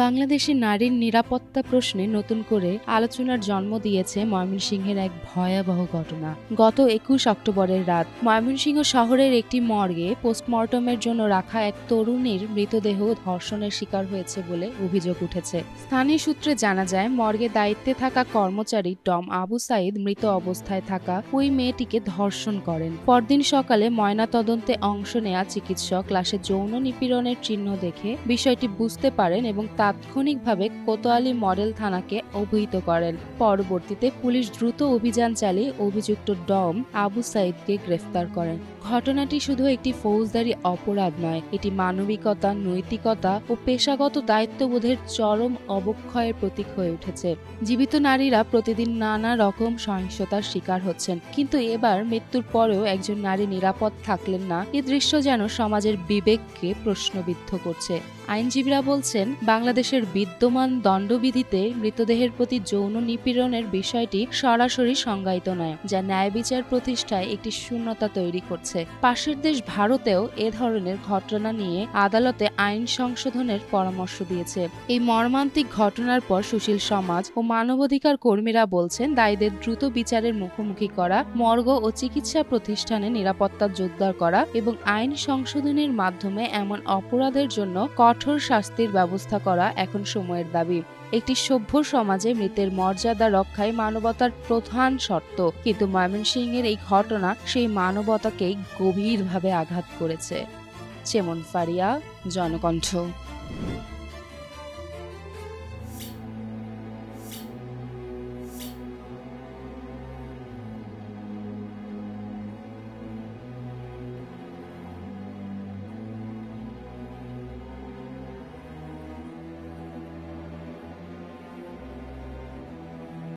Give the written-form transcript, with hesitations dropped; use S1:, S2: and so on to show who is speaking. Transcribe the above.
S1: বাংলাদেশে নারীর নিরাপত্তা প্রশ্নে নতুন করে আলোচনার জন্ম দিয়েছে ময়মনসিংহের এক ভয়াবহ ঘটনা। গত ২১ অক্টোবরের রাত ময়মনসিংহ শহরের একটি মর্গে পোস্টমর্টমের জন্য রাখা এক তরুণীর মৃতদেহ ধর্ষণের শিকার হয়েছে বলে অভিযোগ উঠেছে। স্থানীয় সূত্রে জানা যায়, মর্গে দায়িত্বে থাকা কর্মচারী টম আবু সাইদ মৃত অবস্থায় থাকা ওই মেয়েটিকে ধর্ষণ করেন। পরদিন সকালে ময়নাতদন্তে অংশ নেয়া চিকিৎসক লাশে যৌন নিপীড়নের চিহ্ন দেখে বিষয়টি বুঝতে পারেন এবং তাৎক্ষণিকভাবে কোতোয়ালি মডেল থানাকে অবহিত করেন। পরবর্তীতে পুলিশ দ্রুত অভিযান চালিয়ে অভিযুক্ত ডম আবু সাইদকে গ্রেফতার করেন। ঘটনাটি শুধু একটি ফৌজদারি অপরাধ নয়, এটি মানবিকতা, নৈতিকতা ও পেশাগত দায়িত্ববোধের চরম অবক্ষয়ের প্রতীক হয়ে উঠেছে। জীবিত নারীরা প্রতিদিন নানা রকম সহিংসতার শিকার হচ্ছেন, কিন্তু এবার মৃত্যুর পরেও একজন নারী নিরাপদ থাকলেন না। এ দৃশ্য যেন সমাজের বিবেককে প্রশ্নবিদ্ধ করছে। আইনজীবীরা বলছেন, বাংলাদেশের বিদ্যমান দণ্ডবিধিতে মৃতদেহের প্রতি যৌন নিপীড়নের বিষয়টি সরাসরি সংজ্ঞায়িত নয়, যা ন্যায় বিচার প্রতিষ্ঠায় একটি শূন্যতা তৈরি করছে। পাশের দেশ ভারতেও এ ধরনের ঘটনা নিয়ে আদালতে আইন সংশোধনের পরামর্শ দিয়েছে। এই মর্মান্তিক ঘটনার পর সুশীল সমাজ ও মানবাধিকার কর্মীরা বলছেন, দায়ীদের দ্রুত বিচারের মুখোমুখি করা, মর্গ ও চিকিৎসা প্রতিষ্ঠানে নিরাপত্তা জোরদার করা এবং আইন সংশোধনের মাধ্যমে এমন অপরাধের জন্য কঠোর শাস্তির ব্যবস্থা করা এখন সময়ের দাবি। একটি সভ্য সমাজে মৃতের মর্যাদা রক্ষায় মানবতার প্রধান শর্ত, কিন্তু ময়মনসিংহের এই ঘটনা সেই মানবতাকেই গভীরভাবে আঘাত করেছে। চেমন ফারিয়া, জনকণ্ঠ।